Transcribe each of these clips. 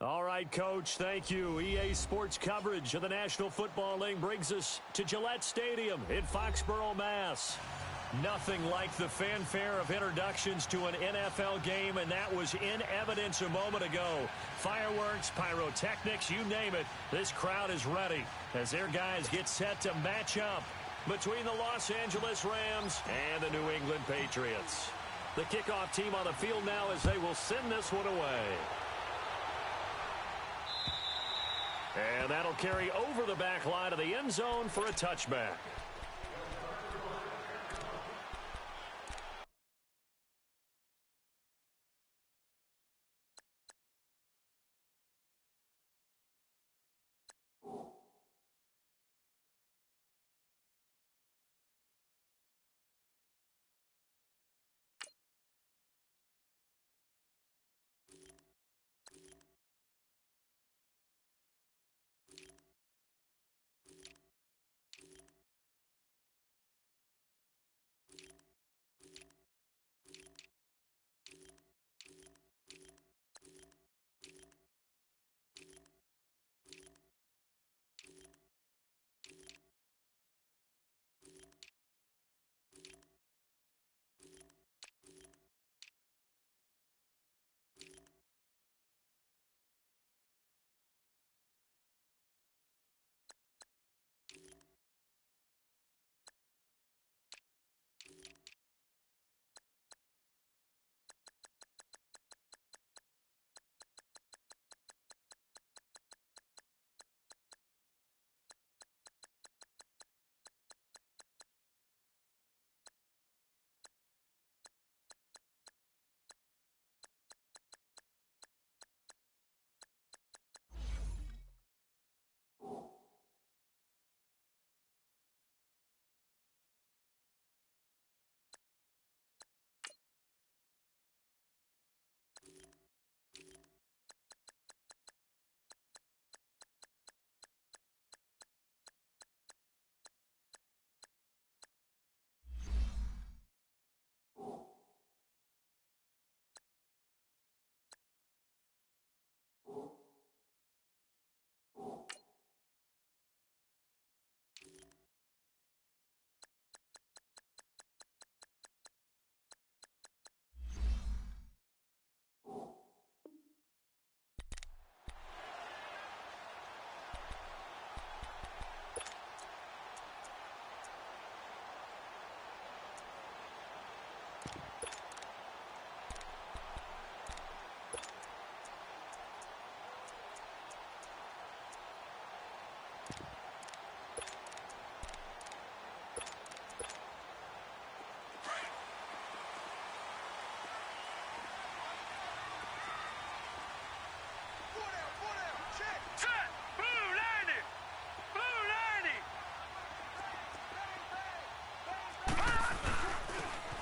All right, Coach, thank you. EA Sports coverage of the National Football League brings us to Gillette Stadium in Foxborough, Mass. Nothing like the fanfare of introductions to an NFL game, and that was in evidence a moment ago. Fireworks, pyrotechnics, you name it, this crowd is ready as their guys get set to match up between the Los Angeles Rams and the New England Patriots. The kickoff team on the field now as they will send this one away. And that'll carry over the back line of the end zone for a touchback.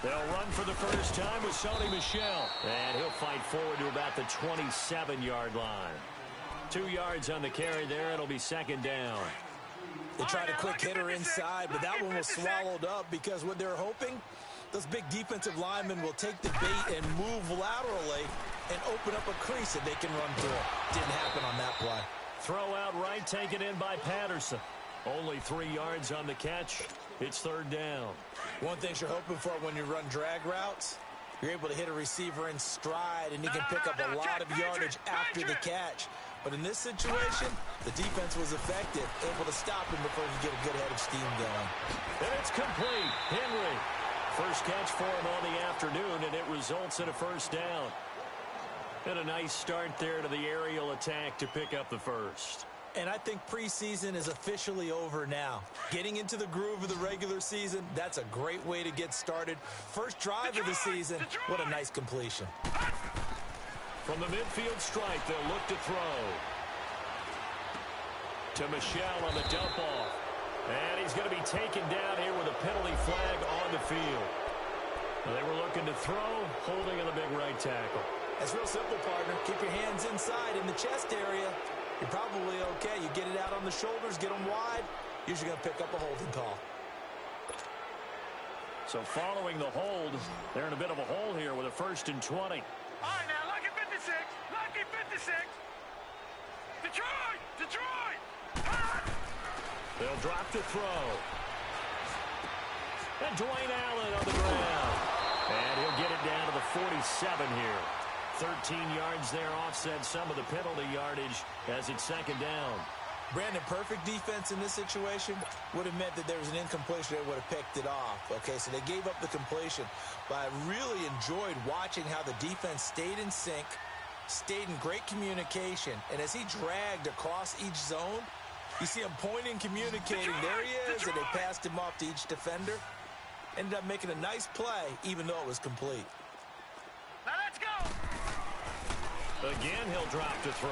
They'll run for the first time with Sony Michel. And he'll fight forward to about the 27-yard line. 2 yards on the carry there. It'll be second down. They tried a quick hitter inside, but that one was swallowed up because what they're hoping, those big defensive linemen will take the bait and move laterally and open up a crease that they can run through. Didn't happen on that play. Throw out right, taken in by Patterson. Only 3 yards on the catch. It's third down. One thing you're hoping for when you run drag routes, you're able to hit a receiver in stride, and he can pick up a lot of yardage after the catch. But in this situation, the defense was effective, able to stop him before he get a good head of steam going. And it's complete. Henry. First catch for him on the afternoon, and it results in a first down. And a nice start there to the aerial attack to pick up the first. And I think preseason is officially over now. Getting into the groove of the regular season, that's a great way to get started. First drive of the season, what a nice completion. From the midfield stripe, they'll look to throw. To Michel on the dump off. And he's going to be taken down here with a penalty flag on the field. They were looking to throw, holding on the big right tackle. That's real simple, partner. Keep your hands inside in the chest area. You're probably okay. You get it out on the shoulders, get them wide. Usually going to pick up a holding call. So following the hold, they're in a bit of a hole here with a 1st and 20. All right, now, lucky 56. Lucky 56. Detroit! Detroit! They'll drop to throw. And Dwayne Allen on the ground. And he'll get it down to the 47 here. 13 yards there, offset some of the penalty yardage as it's second down. Brandon, perfect defense in this situation would have meant that there was an incompletion. They would have picked it off. Okay, so they gave up the completion. But I really enjoyed watching how the defense stayed in sync, stayed in great communication. And as he dragged across each zone, you see him pointing, communicating. There he is, and they passed him off to each defender. Ended up making a nice play, even though it was complete. Now let's go. Again, he'll drop to throw.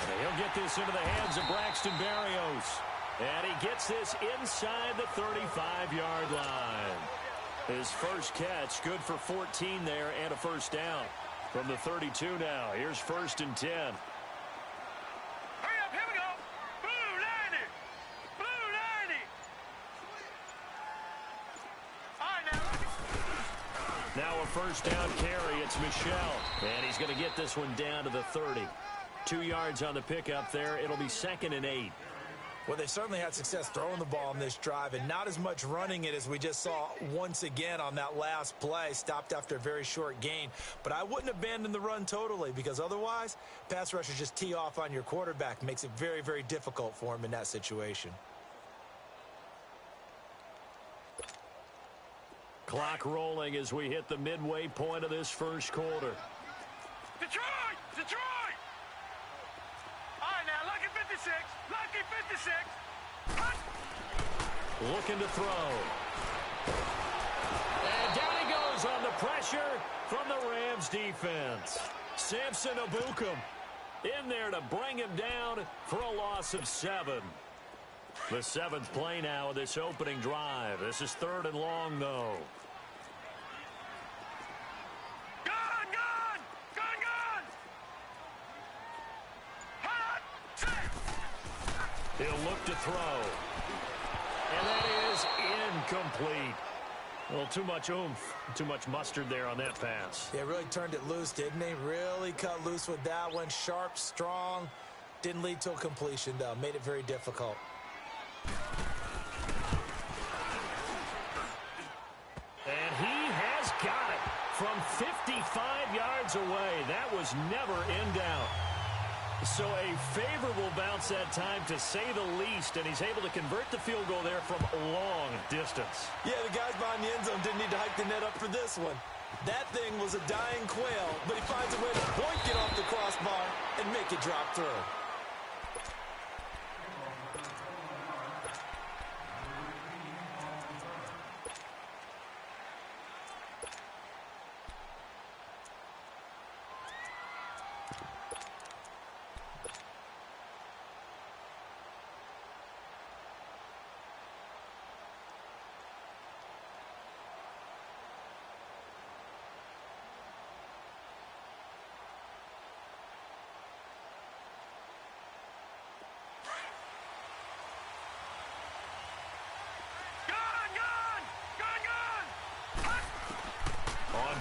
And he'll get this into the hands of Braxton Berrios. And he gets this inside the 35-yard line. His first catch, good for 14 there and a first down. From the 32 now, here's 1st and 10. Hurry up, here we go. Blue 90. Blue 90. All right, now a first down carry. It's Michel. And he's going to get this one down to the 30. 2 yards on the pickup there. It'll be 2nd and 8. Well, they certainly had success throwing the ball on this drive, and not as much running it as we just saw once again on that last play. Stopped after a very short gain. But I wouldn't abandon the run totally, because otherwise, pass rushers just tee off on your quarterback. Makes it very, very difficult for him in that situation. Clock rolling as we hit the midway point of this first quarter. Detroit! Detroit! All right, now, lucky 56. Lucky 56. Looking to throw. And down he goes on the pressure from the Rams defense. Samson Ebukam in there to bring him down for a loss of 7. The 7th play now of this opening drive. This is 3rd and long, though. He'll look to throw. And that is incomplete. A little too much oomph, too much mustard there on that pass. Yeah, really turned it loose, didn't he? Really cut loose with that one. Sharp, strong. Didn't lead to a completion, though. Made it very difficult. And he has got it from 55 yards away. That was never in doubt. So a favorable bounce that time, to say the least, and he's able to convert the field goal there from a long distance. Yeah, the guys behind the end zone didn't need to hike the net up for this one. That thing was a dying quail, but he finds a way to boink it off the crossbar and make it drop through.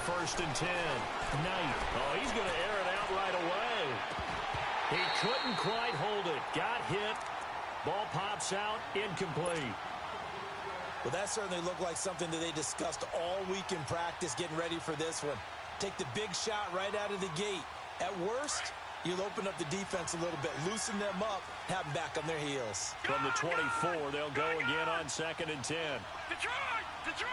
First and 10. Knight. Oh, he's going to air it out right away. He couldn't quite hold it. Got hit. Ball pops out. Incomplete. Well, that certainly looked like something that they discussed all week in practice, getting ready for this one. Take the big shot right out of the gate. At worst, you'll open up the defense a little bit, loosen them up, have them back on their heels. From the 24, they'll go again on 2nd and 10. Detroit! Detroit!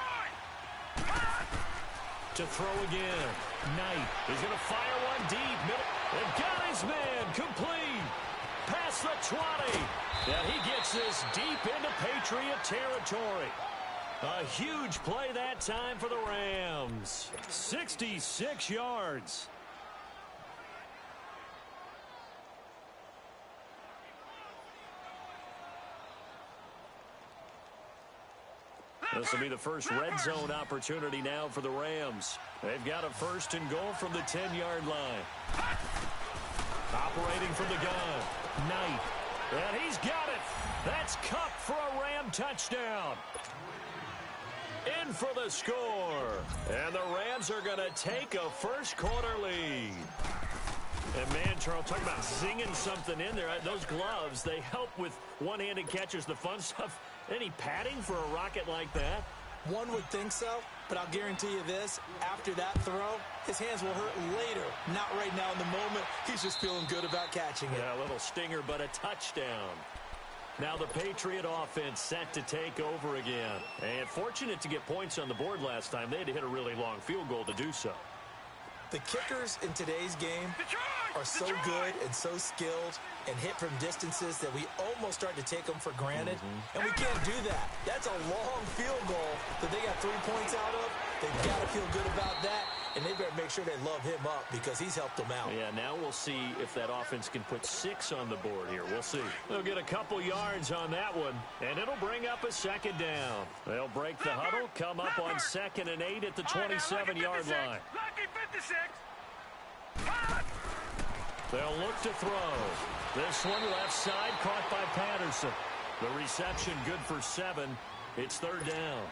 To throw again. Knight is going to fire one deep. Middle. And got his man. Complete. Past the 20. And he gets this deep into Patriot territory. A huge play that time for the Rams. 66 yards. This will be the first red zone opportunity now for the Rams. They've got a 1st and goal from the 10-yard line. Operating from the gun. Knight. And he's got it. That's Cup for a Ram touchdown. In for the score. And the Rams are going to take a first quarter lead. man, Charles, talk about zinging something in there. Those gloves, they help with one-handed catches, the fun stuff. Any padding for a rocket like that? One would think so, but I'll guarantee you this. After that throw, his hands will hurt later. Not right now in the moment. He's just feeling good about catching it. Yeah, a little stinger, but a touchdown. Now the Patriot offense set to take over again. And fortunate to get points on the board last time. They had to hit a really long field goal to do so. The kickers in today's game are so good and so skilled and hit from distances that we almost start to take them for granted. And we can't do that. That's a long field goal that they got 3 points out of. They've got to feel good about that, and they better make sure they love him up because he's helped them out. Yeah, now we'll see if that offense can put 6 on the board here. We'll see. They'll get a couple yards on that one, and it'll bring up a second down. They'll break the huddle, come up on 2nd and 8 at the 27-yard line. They'll look to throw. This one left side caught by Patterson. The reception good for 7. It's 3rd down.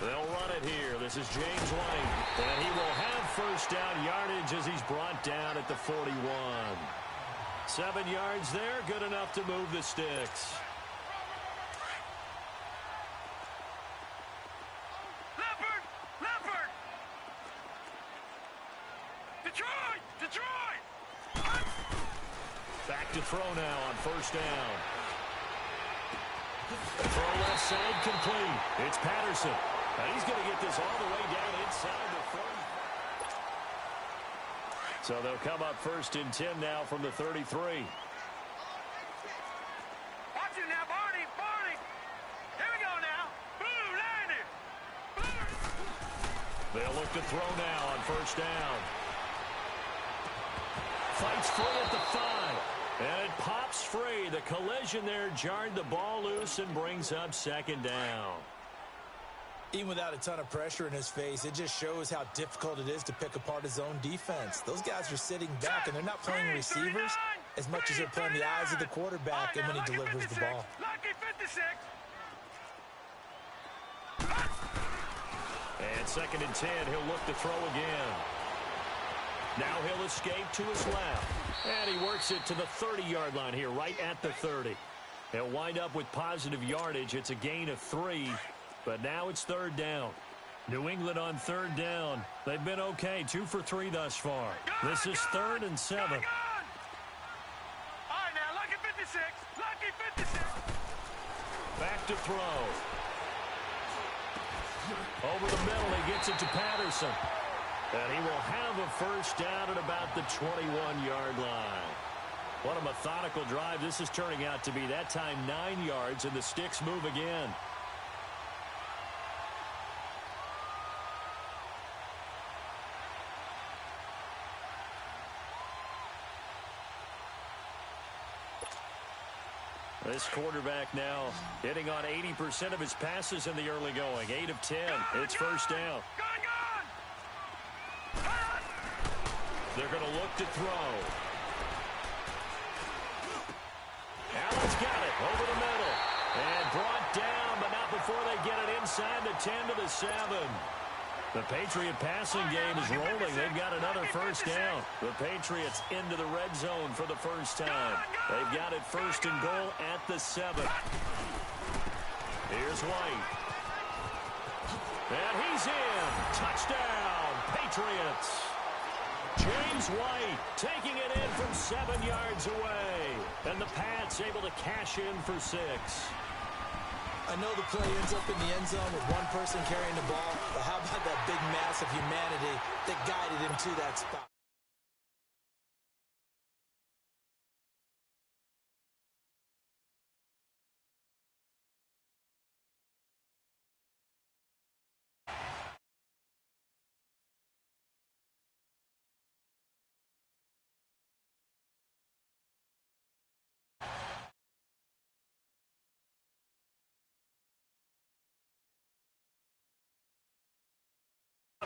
They'll run it here. This is James White. And he will have first down yardage as he's brought down at the 41. 7 yards there, good enough to move the sticks. Back to throw now on first down. Throw left side complete. It's Patterson. And he's going to get this all the way down inside the 30. So they'll come up 1st and 10 now from the 33. Watch it now, Barney. Barney. Here we go now. Blue, landed. They'll look to throw now on first down. Fights free at the 5. And it pops free. The collision there jarred the ball loose and brings up 2nd down. Even without a ton of pressure in his face, it just shows how difficult it is to pick apart his own defense. Those guys are sitting back, and they're not playing receivers as much as they're playing the eyes of the quarterback and when he delivers the ball. Lucky 56. And 2nd and 10, he'll look to throw again. Now he'll escape to his left. And he works it to the 30-yard line here, right at the 30. He'll wind up with positive yardage. It's a gain of 3. But now it's 3rd down. New England on 3rd down. They've been okay, 2 for 3 thus far. This is 3rd and 7. All right, now, lucky 56. Lucky 56. Back to throw. Over the middle, he gets it to Patterson. And he will have a first down at about the 21-yard line. What a methodical drive this is turning out to be. That time 9 yards, and the sticks move again. This quarterback now hitting on 80% of his passes in the early going. 8 of 10. It's first down. They're going to look to throw. Allen's got it over the middle. And brought down, but not before they get it inside the 10 to the 7. The Patriot passing game is rolling. They've got another first down. The Patriots into the red zone for the first time. They've got it 1st and goal at the 7. Here's White. And he's in. Touchdown, Patriots. James White taking it in from 7 yards away. And the Pats able to cash in for 6. I know the play ends up in the end zone with one person carrying the ball, but how about that big mass of humanity that guided him to that spot?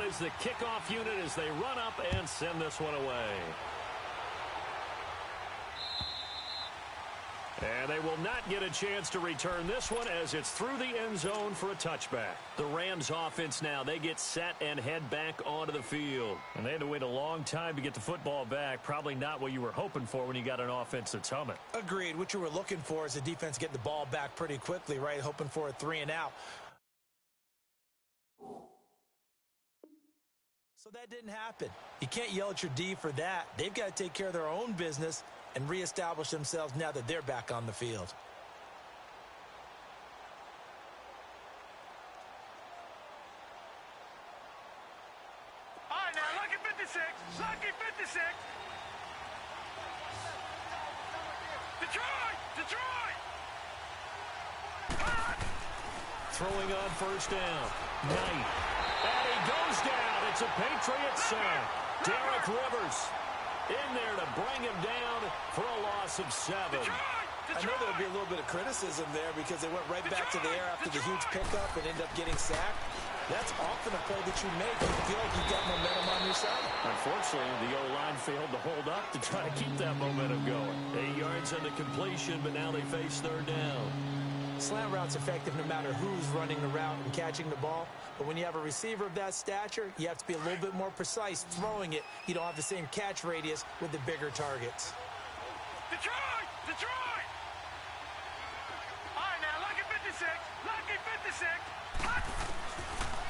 Is the kickoff unit as they run up and send this one away. And they will not get a chance to return this one as it's through the end zone for a touchback. The Rams offense now, they get set and head back onto the field. And they had to wait a long time to get the football back. Probably not what you were hoping for when you got an offense that's humming. Agreed. What you were looking for is the defense getting the ball back pretty quickly, right? Hoping for a 3-and-out. So that didn't happen. You can't yell at your D for that. They've got to take care of their own business and reestablish themselves now that they're back on the field. All right, now, lucky 56. Lucky 56. Detroit! Detroit! Throwing on first down. Knight. And he goes down. It's a Patriots sack. Derek Rivers in there to bring him down for a loss of 7. I know there'll be a little bit of criticism there because they went right back to the air after the huge pickup and ended up getting sacked. That's often a play that you make. You feel like you've got momentum on your side. Unfortunately, the O-line failed to hold up to try to keep that momentum going. 8 yards on the completion, but now they face third down. Slant route's effective no matter who's running the route and catching the ball. But when you have a receiver of that stature, you have to be a little bit more precise throwing it. You don't have the same catch radius with the bigger targets. Detroit! Detroit! All right, now, lucky 56. Lucky 56.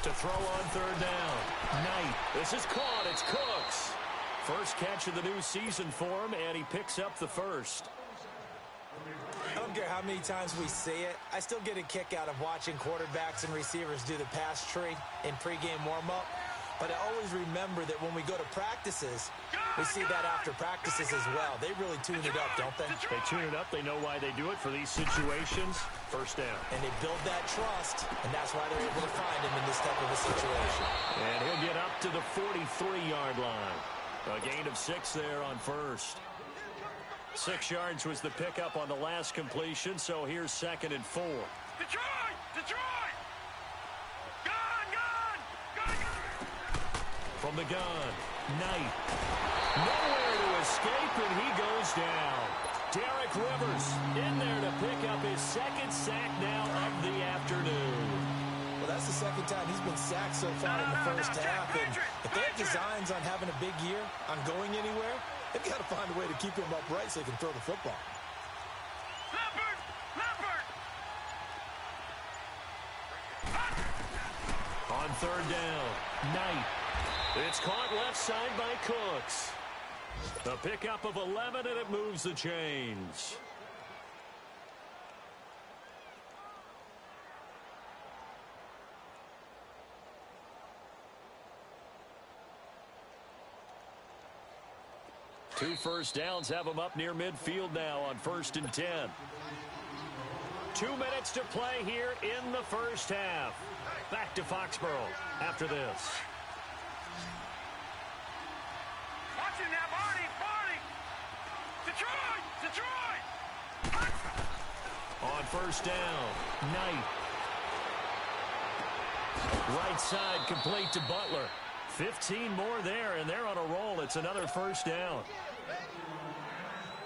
To throw on third down. Knight. This is caught. It's Cooks. First catch of the new season for him, and he picks up the first. I don't care how many times we say it, I still get a kick out of watching quarterbacks and receivers do the pass tree in pregame warm-up. But I always remember that when we go to practices, we see that after practices as well. They really tune it up, don't they? They tune it up. They know why they do it for these situations. First down. And they build that trust, and that's why they're able to find him in this type of a situation. And he'll get up to the 43-yard line. A gain of 6 there on first. 6 yards was the pickup on the last completion, so here's 2nd and 4. Detroit! Detroit! Gun! Gun! Gun! From the gun, Knight. Nowhere to escape, and he goes down. Derek Rivers in there to pick up his 2nd sack now of the afternoon. Well, that's the 2nd time he's been sacked so far in the first half. And if they have designs on having a big year, on going anywhere, they've got to find a way to keep him upright so he can throw the football. Leopard! Leopard! On third down, Knight. It's caught left side by Cooks. The pickup of 11, and it moves the chains. Two first downs have them up near midfield now on 1st and 10. 2 minutes to play here in the first half. Back to Foxborough after this. Watch him now, Barney! Barney! Detroit! Detroit! On first down, Knight. Right side complete to Butler. 15 more there, and they're on a roll. It's another first down.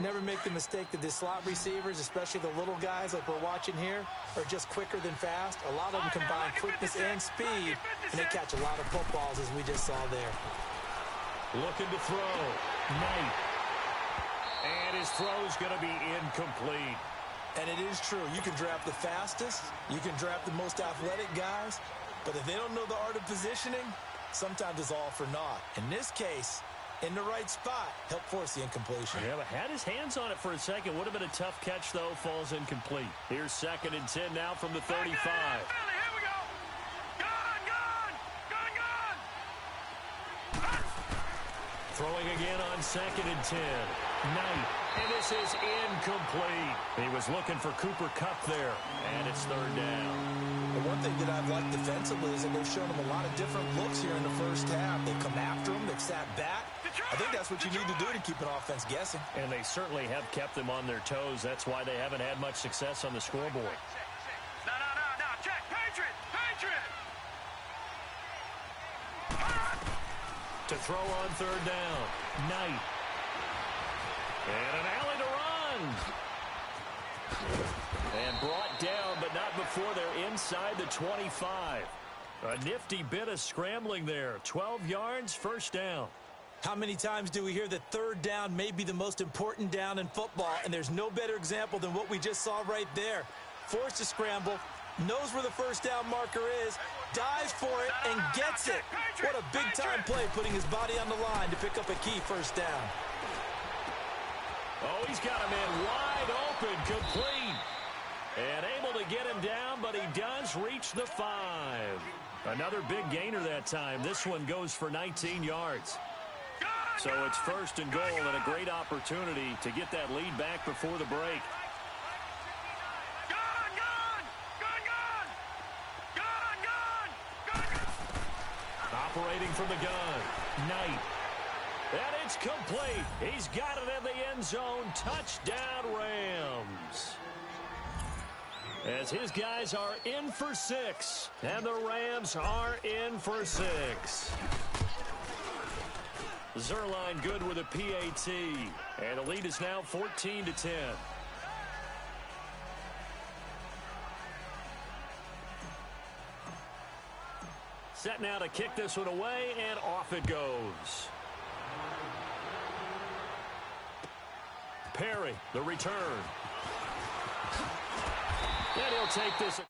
Never make the mistake that the slot receivers, especially the little guys like we're watching here, are just quicker than fast. A lot of them combine quickness and speed, and they catch a lot of footballs, as we just saw there. Looking to throw. Knight. And his throw's going to be incomplete. And it is true. You can draft the fastest. You can draft the most athletic guys. But if they don't know the art of positioning, sometimes it's all for naught. In this case, in the right spot, help force the incompletion. Yeah, but had his hands on it for a second. Would have been a tough catch, though. Falls incomplete. Here's 2nd and 10 now from the 35. Here we go! Gun! Gun! Gun! Gun! Throwing again on 2nd and 10. Knight. And this is incomplete. He was looking for Cooper Kupp there. And it's third down. The one thing that I've liked defensively is that they've shown him a lot of different looks here in the first half. They've come after him. They've sat back. I think that's what you need to do to keep an offense guessing. And they certainly have kept them on their toes. That's why they haven't had much success on the scoreboard. No, check. Patriot! Patriot! to throw on third down. Knight. And an alley to run. And brought down, but not before they're inside the 25. A nifty bit of scrambling there. 12 yards, first down. How many times do we hear that third down may be the most important down in football, and there's no better example than what we just saw right there. Forced to scramble, knows where the first down marker is, dives for it, and gets it. What a big-time play, putting his body on the line to pick up a key first down. Oh, he's got a man wide open, complete. And able to get him down, but he does reach the 5. Another big gainer that time. This one goes for 19 yards. So it's first and goal and a great opportunity to get that lead back before the break. Operating from the gun, Knight. And it's complete. He's got it in the end zone. Touchdown, Rams. As his guys are in for 6, and the Rams are in for 6. Zerline good with a PAT, and the lead is now 14-10. Set now to kick this one away, and off it goes. Perry, the return. And he'll take this.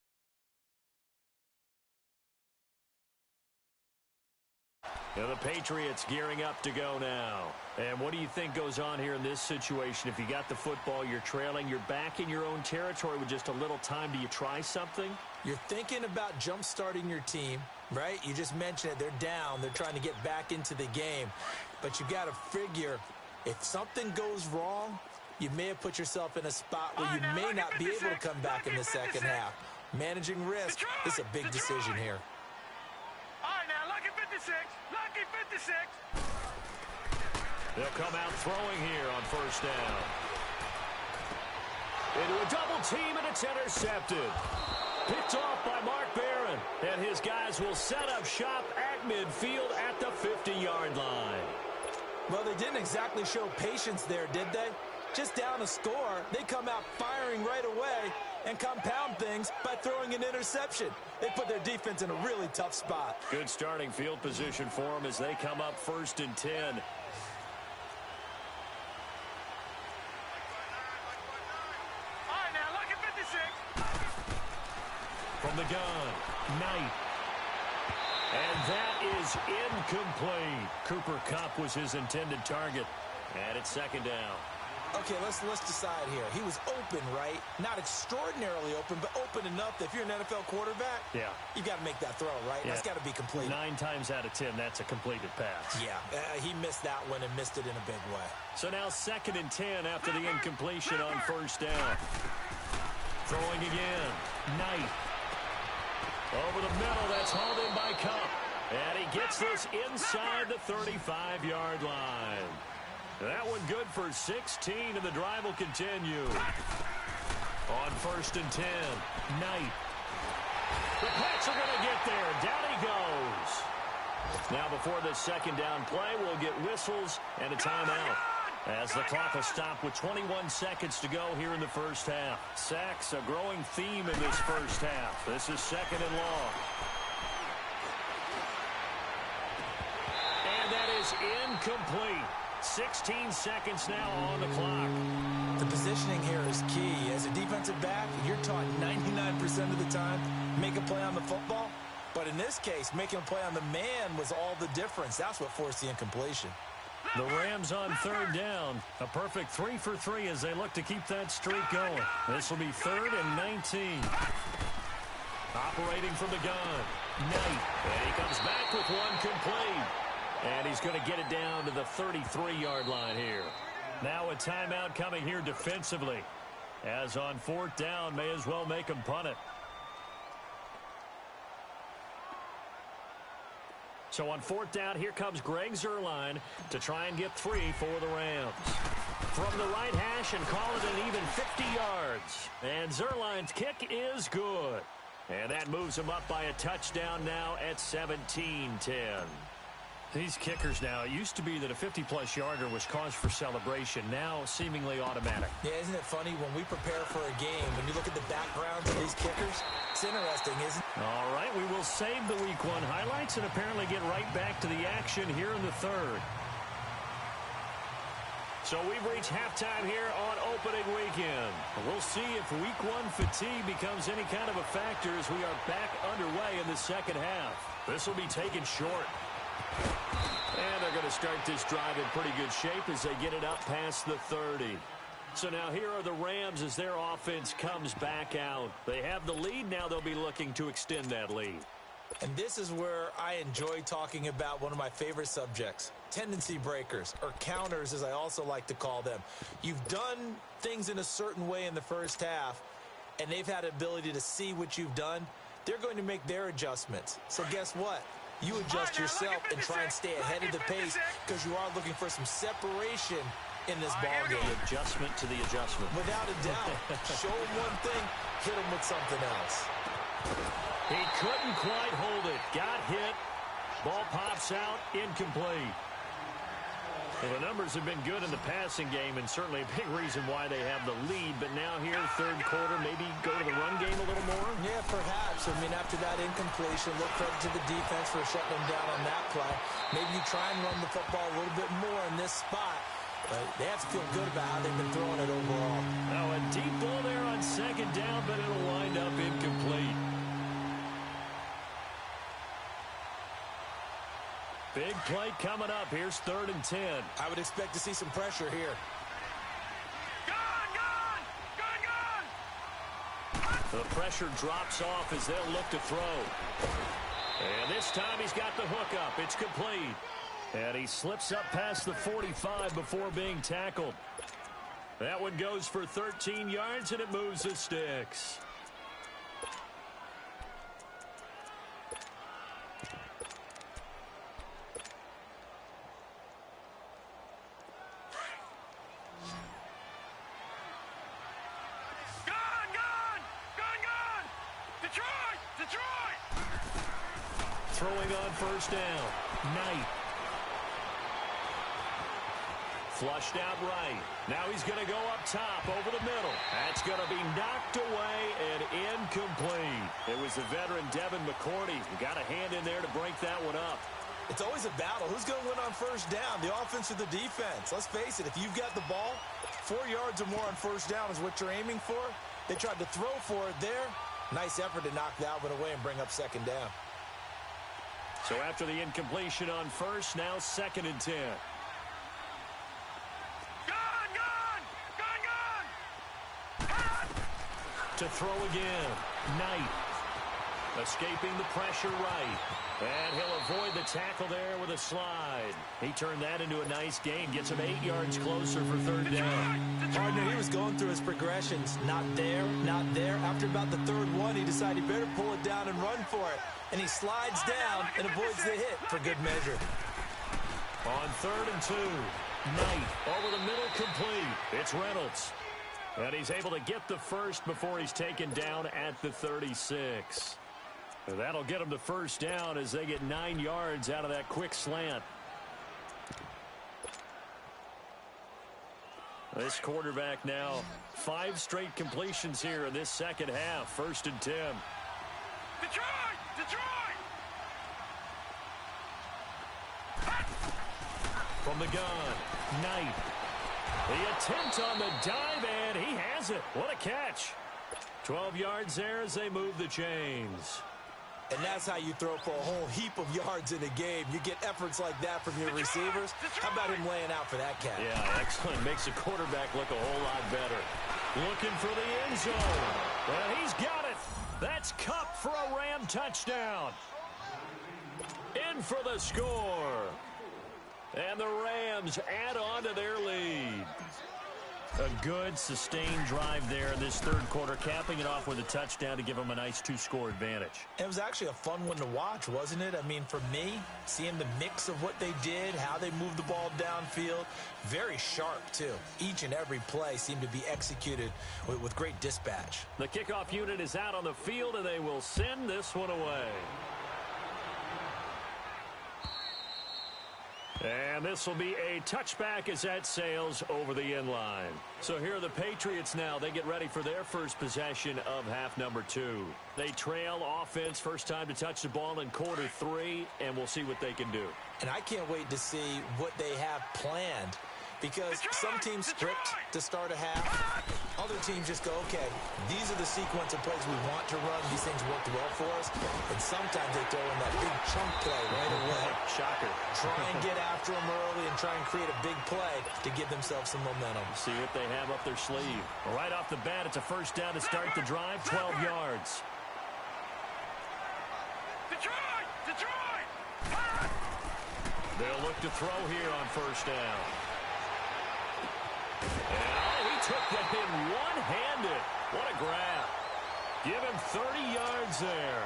And the Patriots gearing up to go now. And what do you think goes on here in this situation? If you got the football, you're trailing, you're back in your own territory with just a little time. Do you try something? You're thinking about jump-starting your team, right? You just mentioned it. They're down. They're trying to get back into the game. But you got to figure, if something goes wrong, you may have put yourself in a spot where you may not be able to come back in the second half. Managing risk is a big decision here. All right, now, lucky 56. Lucky 56. They'll come out throwing here on first down. Into a double team, and it's intercepted. Picked off by Mark Barron. And his guys will set up shop at midfield at the 50-yard line. Well, they didn't exactly show patience there, did they? Just down a score, they come out firing right away and compound things by throwing an interception. They put their defense in a really tough spot. Good starting field position for them as they come up first and 10. All right, now, lucky 56. From the gun, Knight. And that is incomplete. Cooper Kupp was his intended target. And it's second down. Okay, let's decide here. He was open, right? Not extraordinarily open, but open enough that if you're an NFL quarterback, you got to make that throw, right? Yeah. That's got to be complete. 9 times out of 10, that's a completed pass. Yeah, he missed that one and missed it in a big way. So now second and 10 after the incompletion on first down. Throwing again. Knight. Over the middle, that's hauled in by Kupp. And he gets this inside the 35-yard line. That one good for 16, and the drive will continue. On first and 10, Knight. The Pats are going to get there. Down he goes. Now before the second down play, we'll get whistles and a timeout. As the clock will stop with 21 seconds to go here in the first half. Sacks, a growing theme in this first half. This is second and long. And that is incomplete. 16 seconds now on the clock. The positioning here is key. As a defensive back, you're taught 99% of the time, make a play on the football. But in this case, making a play on the man was all the difference. That's what forced the incompletion. The Rams on third down. A perfect 3 for 3 as they look to keep that streak going. This will be 3rd and 19. Operating from the gun. Knight. And he comes back with one complete. And he's going to get it down to the 33-yard line here. Now a timeout coming here defensively. As on 4th down, may as well make him punt it. So on 4th down, here comes Greg Zerline to try and get 3 for the Rams. From the right hash and call it an even 50 yards. And Zerline's kick is good. And that moves him up by a touchdown now at 17-10. These kickers now, it used to be that a 50-plus yarder was cause for celebration. Now, seemingly automatic. Yeah, isn't it funny when we prepare for a game, when you look at the backgrounds of these kickers, it's interesting, isn't it? All right, we will save the Week 1 highlights and apparently get right back to the action here in the third. So we've reached halftime here on opening weekend. We'll see if Week 1 fatigue becomes any kind of a factor as we are back underway in the second half. This will be taken short. And they're going to start this drive in pretty good shape as they get it up past the 30. So now here are the Rams as their offense comes back out. They have the lead. Now they'll be looking to extend that lead. And this is where I enjoy talking about one of my favorite subjects, tendency breakers, or counters as I also like to call them. You've done things in a certain way in the first half, and they've had the ability to see what you've done. They're going to make their adjustments. So guess what? You adjust yourself and try and stay ahead of the pace because you are looking for some separation in this ball game. Adjustment to the adjustment. Without a doubt. Show them one thing, hit them with something else. He couldn't quite hold it. Got hit. Ball pops out. Incomplete. Well, the numbers have been good in the passing game and certainly a big reason why they have the lead. But now here, third quarter, maybe go to the run game a little more? Yeah, perhaps. I mean, after that incompletion, look credit to the defense for shutting them down on that play. Maybe you try and run the football a little bit more in this spot. But they have to feel good about how they've been throwing it overall. Now a deep ball there on second down, but it'll wind up incomplete. Big play coming up. Here's 3rd and 10. I would expect to see some pressure here. The pressure drops off as they'll look to throw. And this time he's got the hook up. It's complete. And he slips up past the 45 before being tackled. That one goes for 13 yards, and it moves the sticks. Throwing on first down. Knight. Flushed out right. Now he's going to go up top over the middle. That's going to be knocked away and incomplete. It was the veteran Devin McCourty who got a hand in there to break that one up. It's always a battle. Who's going to win on first down, the offense or the defense? Let's face it, if you've got the ball, 4 yards or more on first down is what you're aiming for. They tried to throw for it there. Nice effort to knock that one away and bring up second down. So after the incompletion on first, now 2nd and 10. To throw again. Knight. Escaping the pressure right. And he'll avoid the tackle there with a slide. He turned that into a nice gain. Gets him 8 yards closer for 3rd down. Partner, he was going through his progressions. Not there, not there. After about the 3rd one, he decided he better pull it down and run for it. And he slides down and avoids the hit for good measure. On 3rd and 2. Knight over the middle, complete. It's Reynolds. And he's able to get the first before he's taken down at the 36. That'll get him the first down as they get 9 yards out of that quick slant. This quarterback now 5 straight completions here in this second half. 1st and 10. Detroit! From the gun, Knight. The attempt on the dive, and he has it. What a catch. 12 yards there as they move the chains. And that's how you throw for a whole heap of yards in a game. You get efforts like that from your receivers. How about him laying out for that catch? Yeah, excellent. Makes the quarterback look a whole lot better. Looking for the end zone. Well, he's got it. That's Kupp for a Ram touchdown. In for the score. And the Rams add on to their lead. A good, sustained drive there in this 3rd quarter, capping it off with a touchdown to give them a nice 2-score advantage. It was actually a fun one to watch, wasn't it? I mean, for me, seeing the mix of what they did, how they moved the ball downfield, very sharp, too. Each and every play seemed to be executed with great dispatch. The kickoff unit is out on the field, and they will send this one away. And this will be a touchback as that sails over the end line. So here are the Patriots now. They get ready for their first possession of half number 2. They trail offense, first time to touch the ball in quarter 3, and we'll see what they can do. And I can't wait to see what they have planned, because some teams script to start a half. Other teams just go, okay, these are the sequence of plays we want to run. These things worked well for us. And sometimes they throw in that big chunk play right away. Shocker. Try and get after them early and try and create a big play to give themselves some momentum. See what they have up their sleeve. Right off the bat, it's a first down to start the drive, 12 yards. Detroit! Detroit! They'll look to throw here on first down. And he took that in one-handed. What a grab. Give him 30 yards there.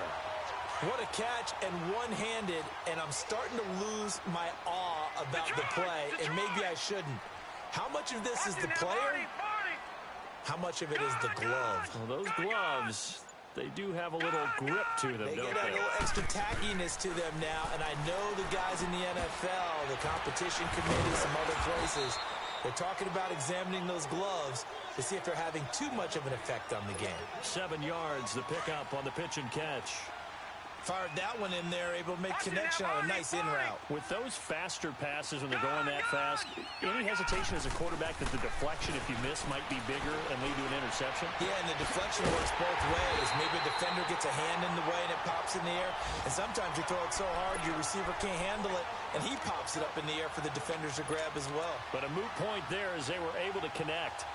What a catch, and one-handed, and I'm starting to lose my awe about the play, and maybe I shouldn't. How much of this is the player? How much of it is the glove? Well, those gloves, they do have a little grip to them, They don't get a they? little extra tackiness to them now, and I know the guys in the NFL, the competition committee, some other places, they're talking about examining those gloves to see if they're having too much of an effect on the game. 7 yards, the pickup on the pitch and catch. Fired that one in there, able to make connection on a nice in route. With those faster passes when they're going that fast, any hesitation as a quarterback that the deflection, if you miss, might be bigger and lead to an interception? Yeah, and the deflection works both ways. Maybe a defender gets a hand in the way and it pops in the air. And sometimes you throw it so hard your receiver can't handle it, and he pops it up in the air for the defenders to grab as well. But a moot point there as they were able to connect.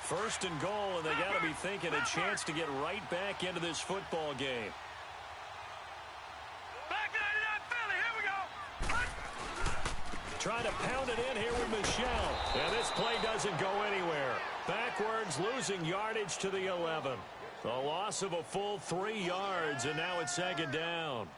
First and goal, and they got to be thinking a chance to get right back into this football game. Back 99 Philly, here we go. Trying to pound it in here with Michelle. And this play doesn't go anywhere. Backwards, losing yardage to the 11. The loss of a full 3 yards, and now it's second down.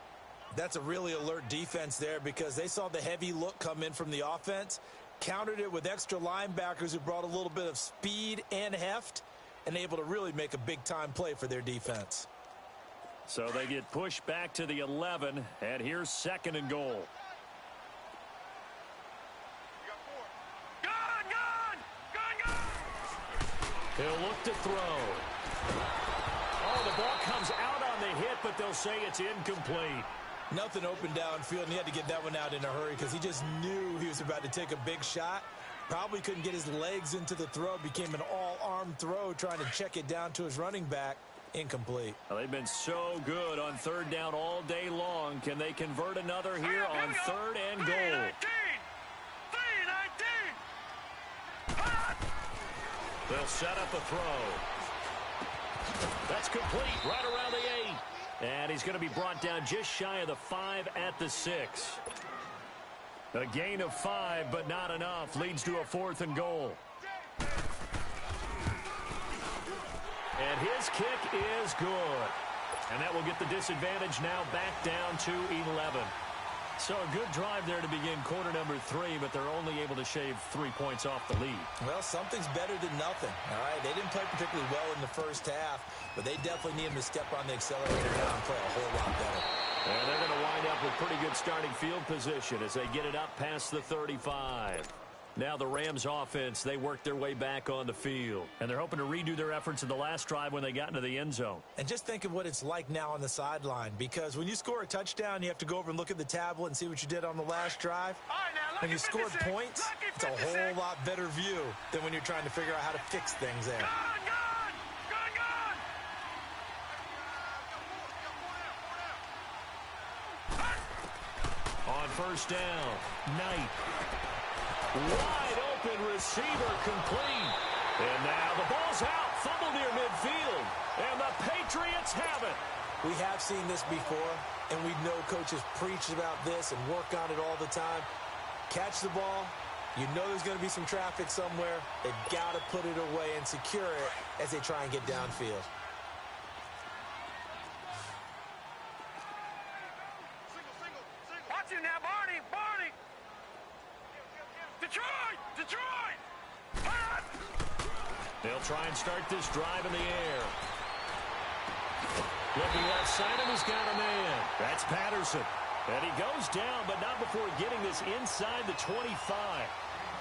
That's a really alert defense there, because they saw the heavy look come in from the offense, countered it with extra linebackers who brought a little bit of speed and heft, and able to really make a big-time play for their defense. So they get pushed back to the 11, and here's second and goal. Gun! He'll look to throw. Oh, the ball comes out on the hit, but they'll say it's incomplete. Nothing open downfield, and he had to get that one out in a hurry because he just knew he was about to take a big shot. Probably couldn't get his legs into the throw. Became an all-arm throw, trying to check it down to his running back. Incomplete. Well, they've been so good on third down all day long. Can they convert another here on third and goal? 3-19. They'll set up a throw. That's complete right around the 8. And he's going to be brought down just shy of the 5 at the 6. A gain of 5, but not enough. Leads to a 4th and goal. And his kick is good. And that will get the disadvantage now back down to 11. So a good drive there to begin quarter number 3, but they're only able to shave 3 points off the lead. Well, something's better than nothing. All right, they didn't play particularly well in the first half, but they definitely need him to step on the accelerator now and play a whole lot better. And they're going to wind up with pretty good starting field position as they get it up past the 35. Now the Rams offense, they work their way back on the field. And they're hoping to redo their efforts in the last drive when they got into the end zone. And just think of what it's like now on the sideline, because when you score a touchdown, you have to go over and look at the tablet and see what you did on the last drive. When you scored points, it's a whole lot better view than when you're trying to figure out how to fix things there. On first down, Knight. Wide open receiver complete. And now the ball's out. Fumble near midfield. And the Patriots have it. We have seen this before, and we know coaches preach about this and work on it all the time. Catch the ball. You know there's going to be some traffic somewhere. They've got to put it away and secure it as they try and get downfield. Watch it now, Barney! Detroit! They'll try and start this drive in the air. Looking left side, and he's got a man. That's Patterson. And he goes down, but not before getting this inside the 25.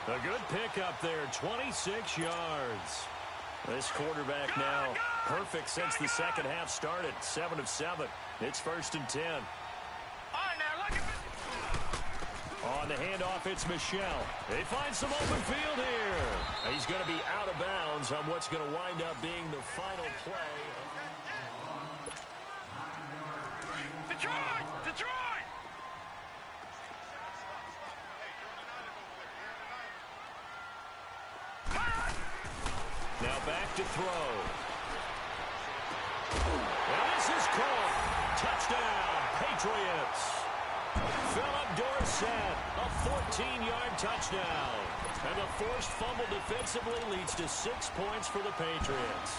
A good pickup there, 26 yards. This quarterback now perfect since the second half started. 7 of 7. It's 1st and 10. On the handoff, it's Michelle. They find some open field here. He's going to be out of bounds on what's going to wind up being the final play. Detroit! Detroit! Now back to throw. And this is caught. Touchdown, Patriots. Philip Dorsett, a 14-yard touchdown. And the forced fumble defensively leads to 6 points for the Patriots.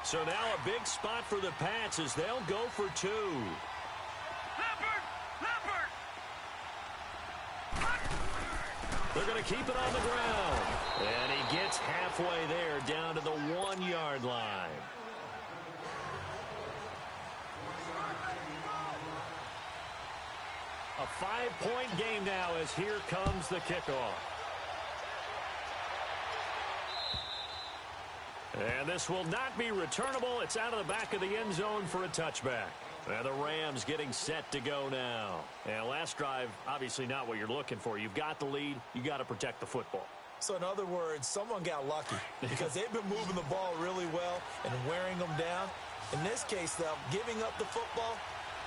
So now a big spot for the Pats as they'll go for 2. Leopard! Leopard! They're going to keep it on the ground. And he gets halfway there down to the 1-yard line. A 5-point game now as here comes the kickoff. And this will not be returnable. It's out of the back of the end zone for a touchback. And the Rams getting set to go now. And last drive, obviously not what you're looking for. You've got the lead. You got to protect the football. So in other words, someone got lucky because they've been moving the ball really well and wearing them down. In this case, though, giving up the football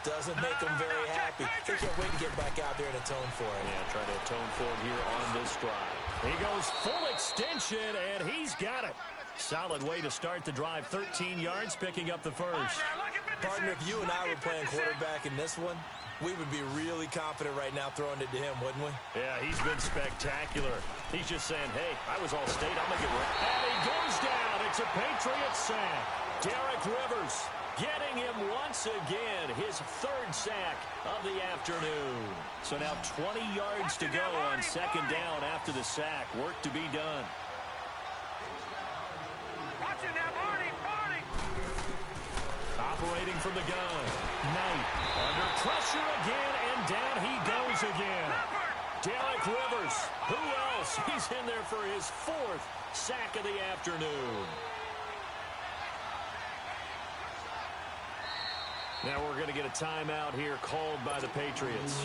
doesn't make them very happy. They can't wait to get back out there and atone for it. Yeah, trying to atone for it here on this drive. He goes full extension, and he's got it. Solid way to start the drive. 13 yards, picking up the first. Partner, if you and I were playing quarterback in this one, we would be really confident right now throwing it to him, wouldn't we? Yeah, he's been spectacular. He's just saying, hey, I was all state. I'm going to get right. And he goes down. It's a Patriot sack. Derek Rivers getting him once again. His 3rd sack of the afternoon. So now 20 yards to go on 2nd down after the sack. Work to be done. Operating from the gun. Knight under pressure again, and down he goes again. Derek Rivers. Who else? He's in there for his 4th sack of the afternoon. Now we're going to get a timeout here called by the Patriots.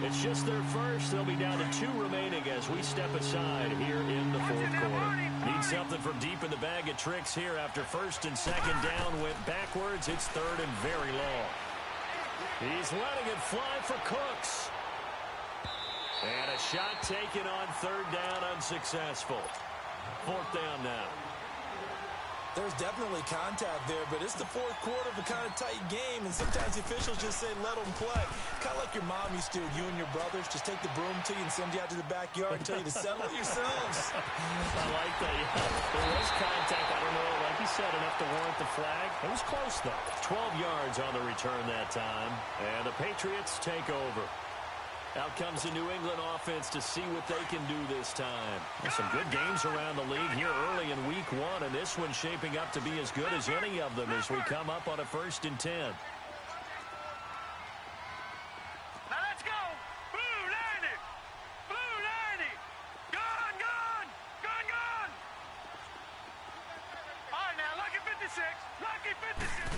It's just their first. They'll be down to 2 remaining as we step aside here in the 4th quarter. Need something from deep in the bag of tricks here after 1st and 2nd down went backwards. It's 3rd and very long. He's letting it fly for Cooks. And a shot taken on 3rd down, unsuccessful. 4th down now. There's definitely contact there, but it's the 4th quarter of a kind of tight game, and sometimes the officials just say, let them play. Kind of like your mom used to, you and your brothers, just take the broom to you and send you out to the backyard and tell you to settle it yourselves. I like that, yeah. There was contact. I don't know, like you said, enough to warrant the flag. It was close, though. 12 yards on the return that time, and the Patriots take over. Out comes the New England offense to see what they can do this time. There's some good games around the league here early in week 1, and this one's shaping up to be as good as any of them as we come up on a 1st and 10. Now let's go! Blue 90! Blue 90! Gone, gone! Gone, gone! All right, now, lucky 56! Lucky 56!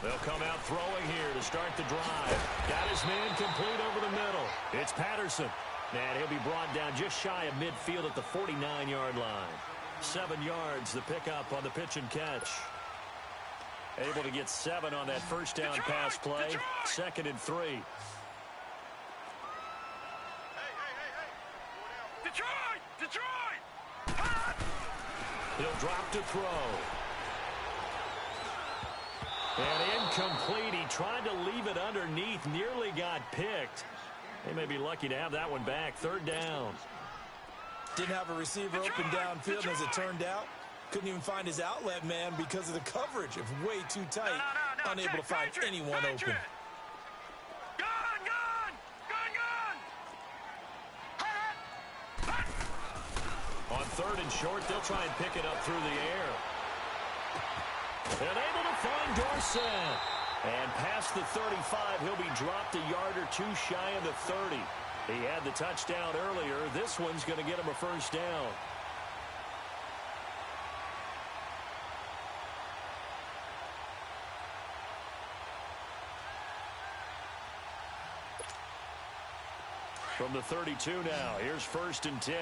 They'll come out throwing here to start the drive. Got his man complete over the middle. It's Patterson. And he'll be brought down just shy of midfield at the 49-yard line. 7 yards, the pickup on the pitch and catch. Able to get 7 on that 1st down pass play. 2nd and 3. Detroit! Detroit! Hot! He'll drop to throw. And incomplete. He tried to leave it underneath. Nearly got picked. They may be lucky to have that one back. 3rd down. Didn't have a receiver open downfield, and as it turned out, couldn't even find his outlet man because of the coverage. It was way too tight. Unable to find anyone open. Gone, gone! Gone, gone! 3rd and short. They'll try and pick it up through the air. And able to find Dorsett. And past the 35, he'll be dropped a yard or two shy of the 30. He had the touchdown earlier. This one's going to get him a first down. From the 32 now, here's 1st and 10.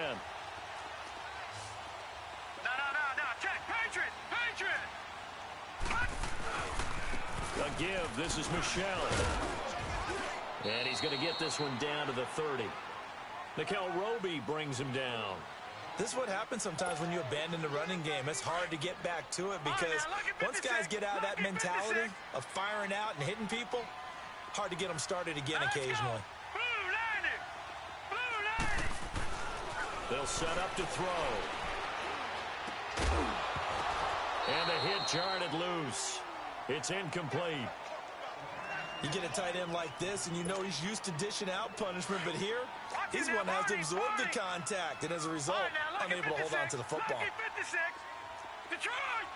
No. Check. Patriot. A give. This is Michelle. And he's going to get this one down to the 30. Nickel Roby brings him down. This is what happens sometimes when you abandon the running game. It's hard to get back to it because once guys get out of that mentality of firing out and hitting people, hard to get them started again occasionally. They'll set up to throw. And the hit jarred loose. It's incomplete. You get a tight end like this, and you know he's used to dishing out punishment, but here, he's one that has to absorb the contact, and as a result, unable to hold on to the football. Detroit!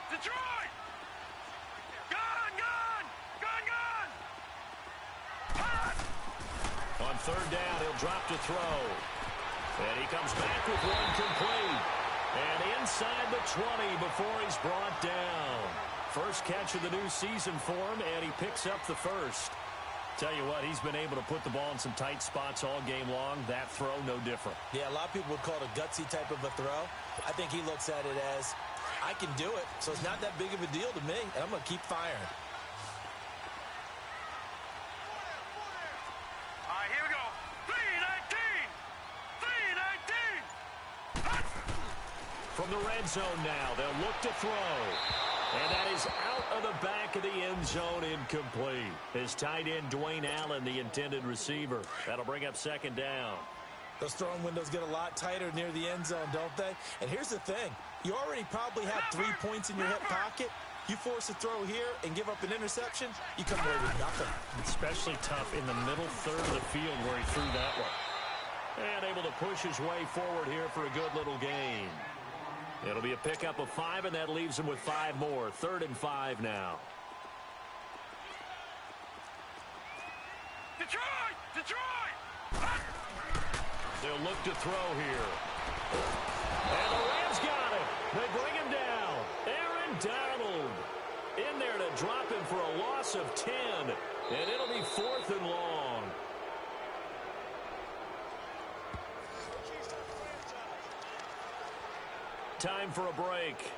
On 3rd down, he'll drop to throw. And he comes back with one complete. And inside the 20 before he's brought down. First catch of the new season for him, and he picks up the first. Tell you what, he's been able to put the ball in some tight spots all game long. That throw, no different. Yeah, a lot of people would call it a gutsy type of a throw. I think he looks at it as, I can do it, so it's not that big of a deal to me, and I'm going to keep firing. All right, here we go. 3-19. From the red zone now, they'll look to throw. And that is out of the back of the end zone, incomplete. His tight end, Dwayne Allen, the intended receiver. That'll bring up 2nd down. Those throwing windows get a lot tighter near the end zone, don't they? And here's the thing. You already probably have 3 points in your hip pocket. You force a throw here and give up an interception, you come away with nothing. Especially tough in the middle 3rd of the field where he threw that one. And able to push his way forward here for a good little gain. It'll be a pickup of 5, and that leaves him with 5 more. 3rd and 5 now. Detroit! They'll look to throw here. And the Rams got it. They bring him down. Aaron Donald in there to drop him for a loss of 10. And it'll be 4th and long. Time for a break.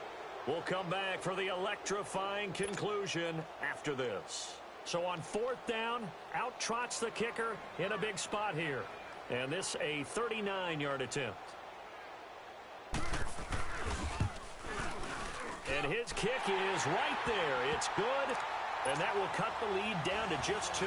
We'll come back for the electrifying conclusion after this. So on 4th down, out trots the kicker in a big spot here. And this a 39-yard attempt. And his kick is right there. It's good, and that will cut the lead down to just 2.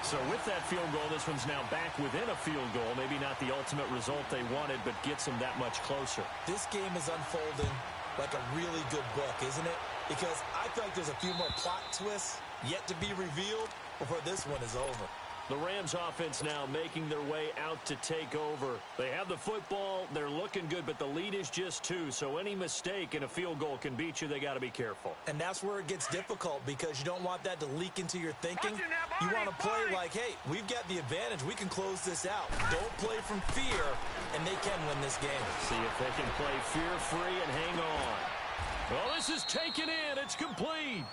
So with that field goal, this one's now back within a field goal. Maybe not the ultimate result they wanted, but gets them that much closer. This game is unfolding like a really good book, isn't it? Because I feel like there's a few more plot twists yet to be revealed before this one is over. The Rams offense now making their way out to take over. They have the football. They're looking good, but the lead is just 2. So any mistake in a field goal can beat you. They got to be careful. And that's where it gets difficult because you don't want that to leak into your thinking. You want to play like, hey, we've got the advantage. We can close this out. Don't play from fear, and they can win this game. See if they can play fear-free and hang on. Well, this is taken in. It's complete.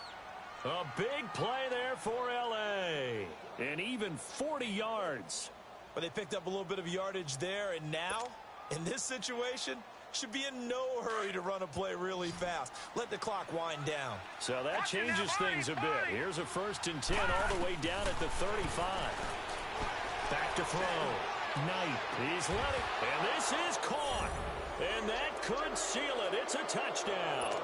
A big play there for L.A. And even 40 yards. But they picked up a little bit of yardage there, and now, in this situation, should be in no hurry to run a play really fast. Let the clock wind down. So that changes things a bit. Here's a 1st and 10 all the way down at the 35. Back to throw. Knight. He's let it. And this is caught. And that could seal it. It's a touchdown.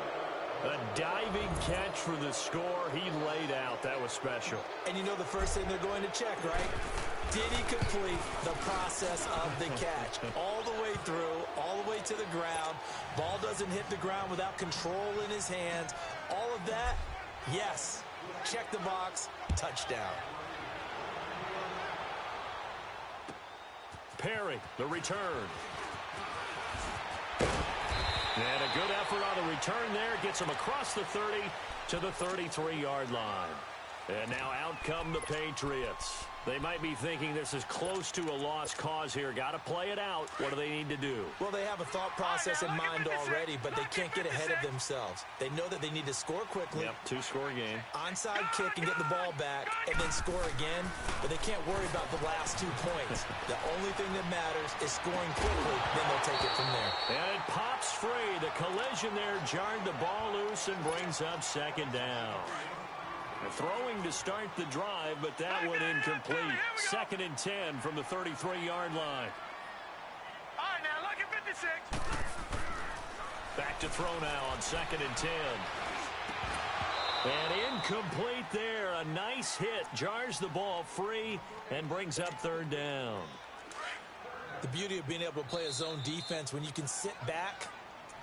A diving catch for the score. He laid out. That was special. And you know the first thing they're going to check, right? Did he complete the process of the catch? All the way through, all the way to the ground. Ball doesn't hit the ground without control in his hands. All of that, yes. Check the box. Touchdown. Perry, the return. good effort on the return there. Gets them across the 30 to the 33-yard line. And now out come the Patriots. They might be thinking this is close to a lost cause here. Got to play it out. What do they need to do? Well, they have a thought process in mind already, but they can't get ahead of themselves. They know that they need to score quickly. Yep, two-score game. Onside kick and get the ball back and then score again, but they can't worry about the last 2 points. The only thing that matters is scoring quickly, then they'll take it from there. And it pops free. The collision there jarred the ball loose and brings up second down. Throwing to start the drive, but that one incomplete. Second and 10 from the 33-yard line. All right, now look at 56. Back to throw now on second and 10. And incomplete there. A nice hit. Jars the ball free and brings up third down. The beauty of being able to play a zone defense when you can sit back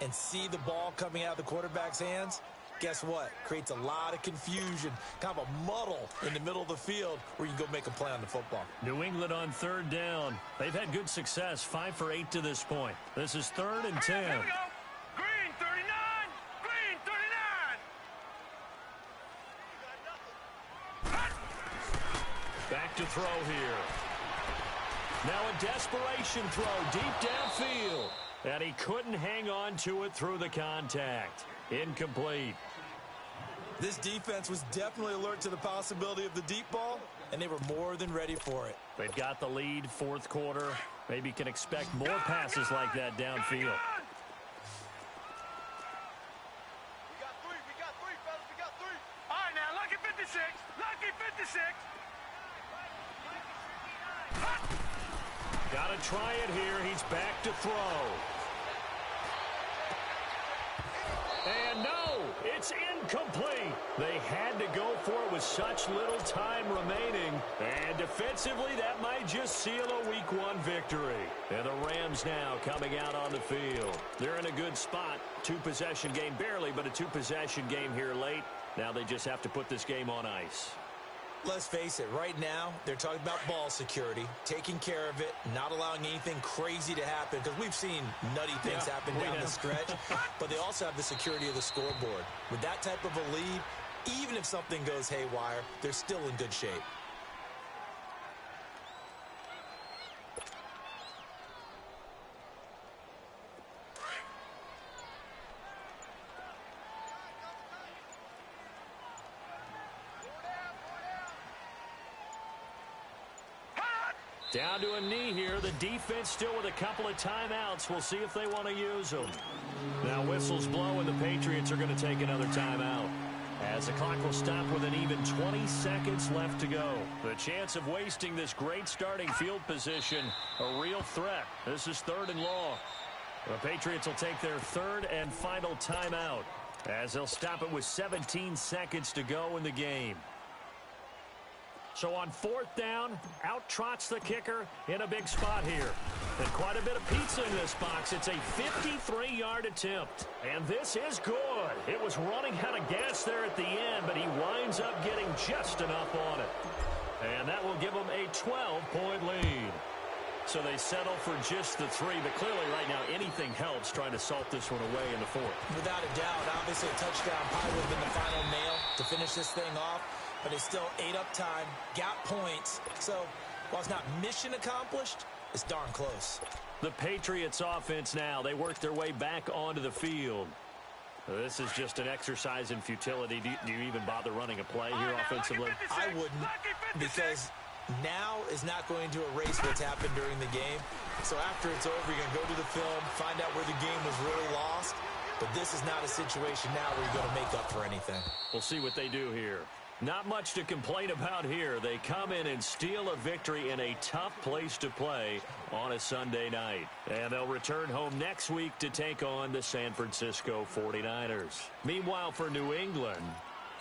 and see the ball coming out of the quarterback's hands, guess what? Creates a lot of confusion, kind of a muddle in the middle of the field where you can go make a play on the football. New England on third down. They've had good success, 5 for 8 to this point. This is third and 10. Here we go. Green 39. Green 39. Back to throw here. Now a desperation throw deep downfield. And he couldn't hang on to it through the contact. Incomplete. This defense was definitely alert to the possibility of the deep ball, and they were more than ready for it. They've got the lead, fourth quarter. Maybe can expect more passes like that downfield. We got three, fellas. We got three. All right, now, lucky 56. Lucky 56. Got to try it here. He's back to throw. And no, it's incomplete. They had to go for it with such little time remaining. And defensively, that might just seal a Week 1 victory. And the Rams now coming out on the field. They're in a good spot. Two-possession game, barely, but a two-possession game here late. Now they just have to put this game on ice. Let's face it, right now, they're talking about ball security, taking care of it, not allowing anything crazy to happen, because we've seen nutty things happen down the stretch, but they also have the security of the scoreboard. With that type of a lead, even if something goes haywire, they're still in good shape. Down to a knee here. The defense still with a couple of timeouts. We'll see if they want to use them. Now whistles blow and the Patriots are going to take another timeout. As the clock will stop with an even 20 seconds left to go. The chance of wasting this great starting field position, a real threat. This is third and long. The Patriots will take their third and final timeout as they'll stop it with 17 seconds to go in the game. So on fourth down, out trots the kicker in a big spot here. And quite a bit of pizza in this box. It's a 53-yard attempt. And this is good. It was running out of gas there at the end, but he winds up getting just enough on it. And that will give them a 12-point lead. So they settle for just the 3, but clearly right now anything helps trying to salt this one away in the fourth. Without a doubt, obviously a touchdown probably would have been the final nail to finish this thing off. But it's still ate up time, got points. So while it's not mission accomplished, it's darn close. The Patriots offense now, they work their way back onto the field. This is just an exercise in futility. Do you even bother running a play here offensively? I wouldn't, because now is not going to erase what's happened during the game. So after it's over, you're going to go to the film, find out where the game was really lost. But this is not a situation now where you're going to make up for anything. We'll see what they do here. Not much to complain about here. They come in and steal a victory in a tough place to play on a Sunday night. And they'll return home next week to take on the San Francisco 49ers. Meanwhile, for New England,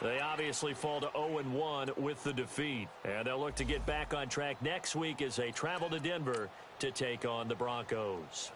they obviously fall to 0-1 with the defeat. And they'll look to get back on track next week as they travel to Denver to take on the Broncos.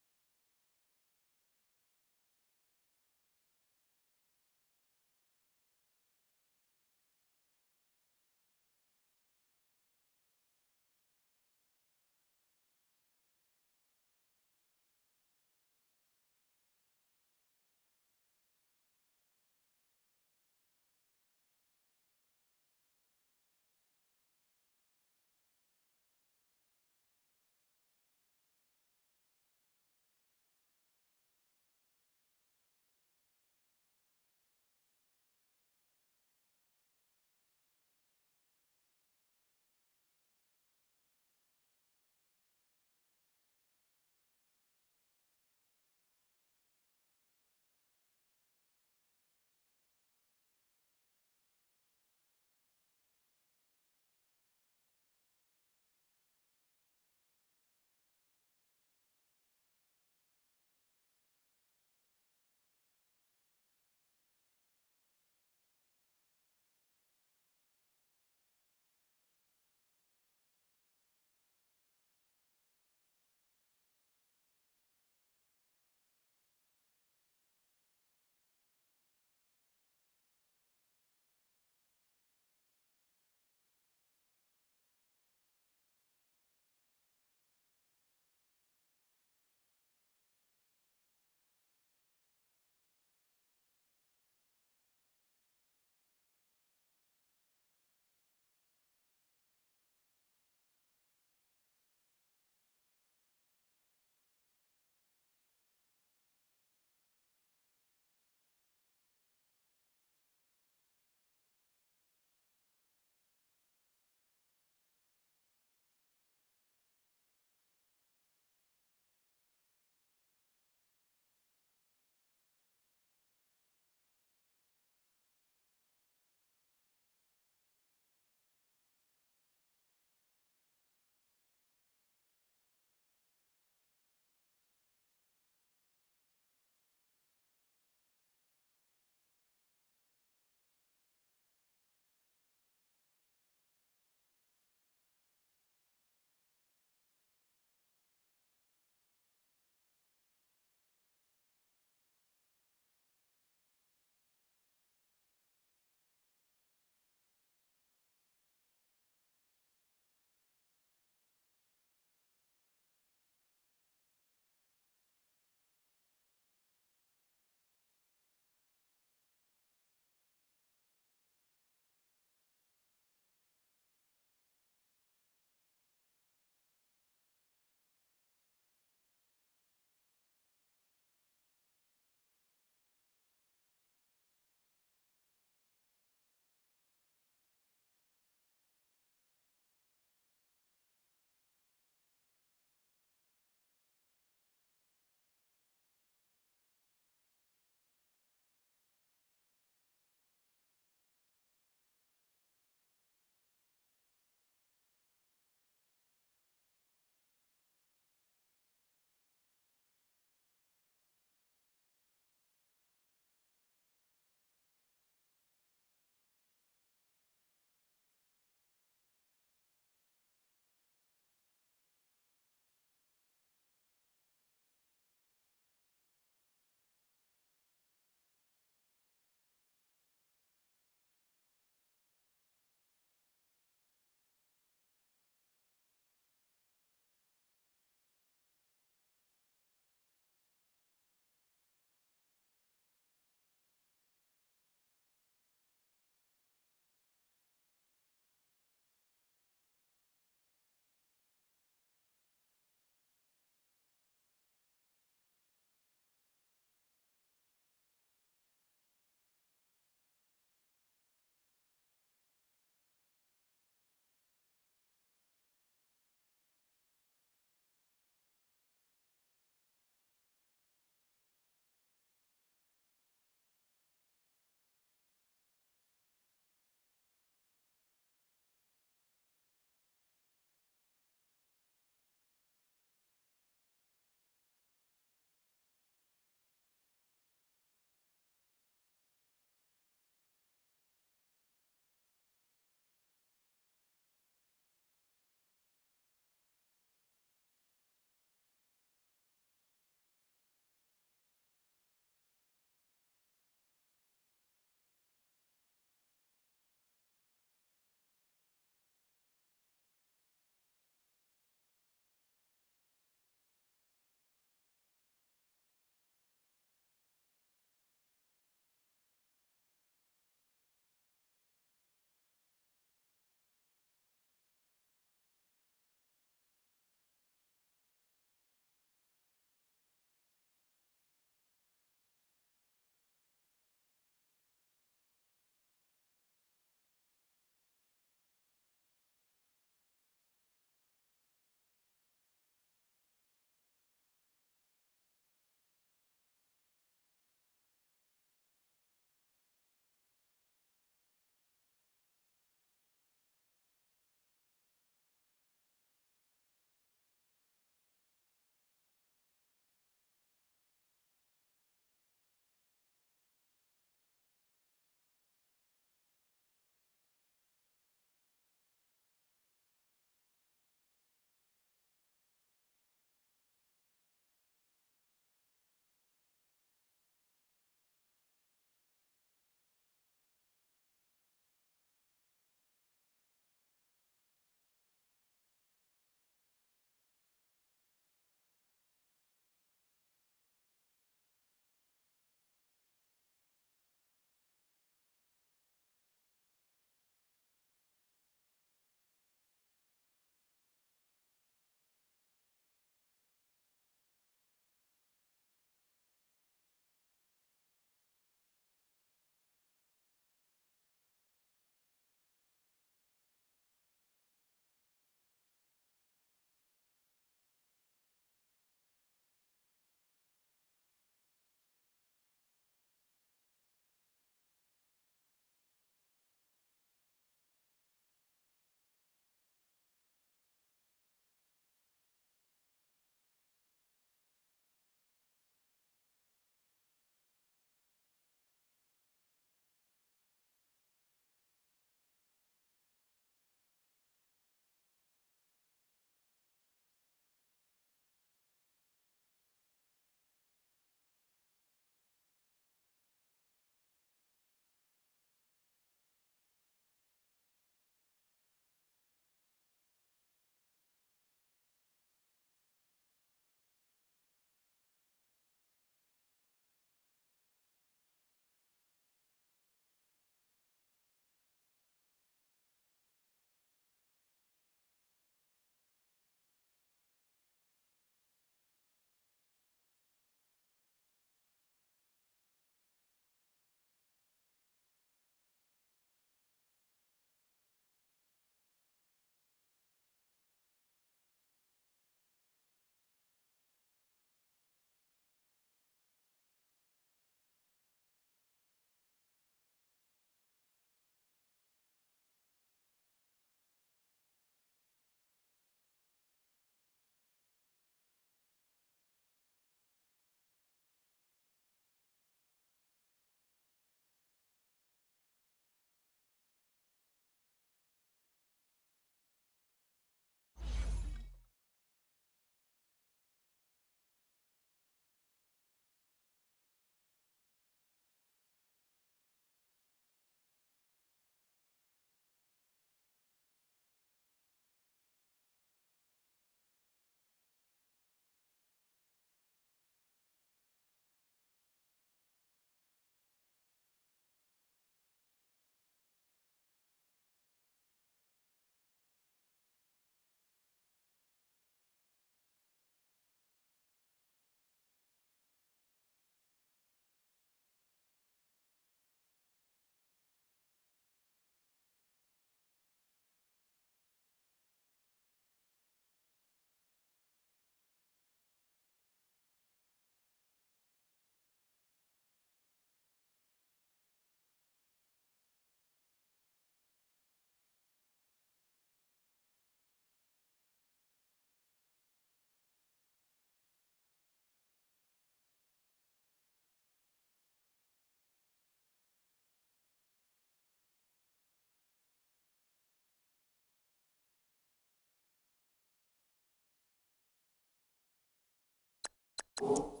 you.